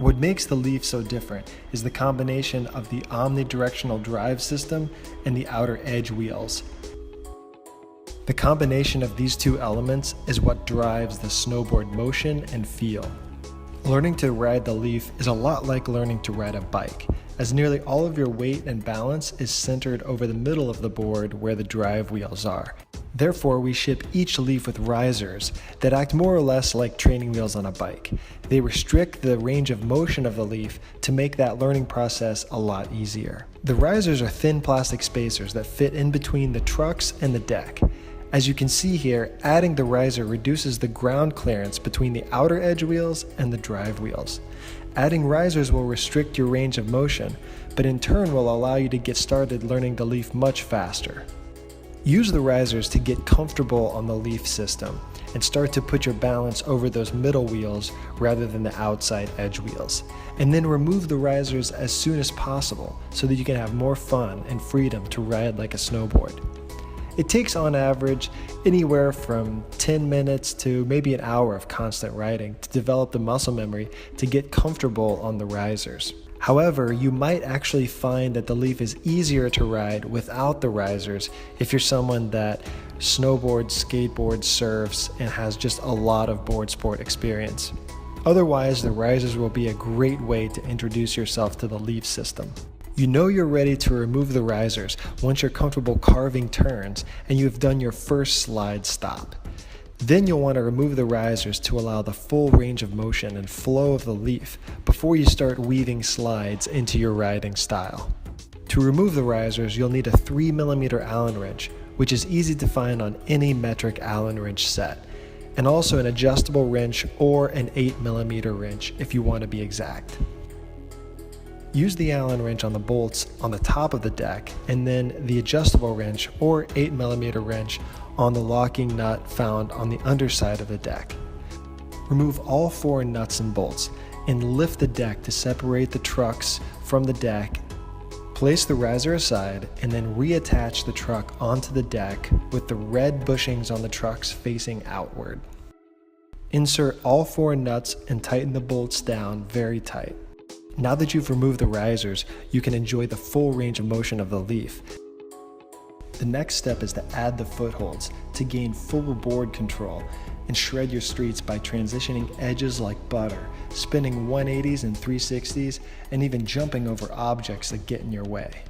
What makes the LEIF so different is the combination of the omnidirectional drive system and the outer edge wheels. The combination of these two elements is what drives the snowboard motion and feel. Learning to ride the LEIF is a lot like learning to ride a bike, as nearly all of your weight and balance is centered over the middle of the board where the drive wheels are. Therefore, we ship each LEIF with risers that act more or less like training wheels on a bike. They restrict the range of motion of the LEIF to make that learning process a lot easier. The risers are thin plastic spacers that fit in between the trucks and the deck. As you can see here, adding the riser reduces the ground clearance between the outer edge wheels and the drive wheels. Adding risers will restrict your range of motion, but in turn will allow you to get started learning the LEIF much faster. Use the risers to get comfortable on the LEIF system and start to put your balance over those middle wheels rather than the outside edge wheels. And then remove the risers as soon as possible so that you can have more fun and freedom to ride like a snowboard. It takes on average anywhere from 10 minutes to maybe an hour of constant riding to develop the muscle memory to get comfortable on the risers. However, you might actually find that the LEIF is easier to ride without the risers if you're someone that snowboards, skateboards, surfs, and has just a lot of board sport experience. Otherwise, the risers will be a great way to introduce yourself to the LEIF system. You know you're ready to remove the risers once you're comfortable carving turns and you have done your first slide stop. Then you'll want to remove the risers to allow the full range of motion and flow of the LEIF before you start weaving slides into your riding style. To remove the risers, you'll need a 3mm Allen wrench, which is easy to find on any metric Allen wrench set, and also an adjustable wrench or an 8mm wrench if you want to be exact. Use the Allen wrench on the bolts on the top of the deck and then the adjustable wrench or 8mm wrench on the locking nut found on the underside of the deck. Remove all 4 nuts and bolts and lift the deck to separate the trucks from the deck. Place the riser aside and then reattach the truck onto the deck with the red bushings on the trucks facing outward. Insert all 4 nuts and tighten the bolts down very tight. Now that you've removed the risers, you can enjoy the full range of motion of the LEIF. The next step is to add the footholds to gain full board control and shred your streets by transitioning edges like butter, spinning 180s and 360s, and even jumping over objects that get in your way.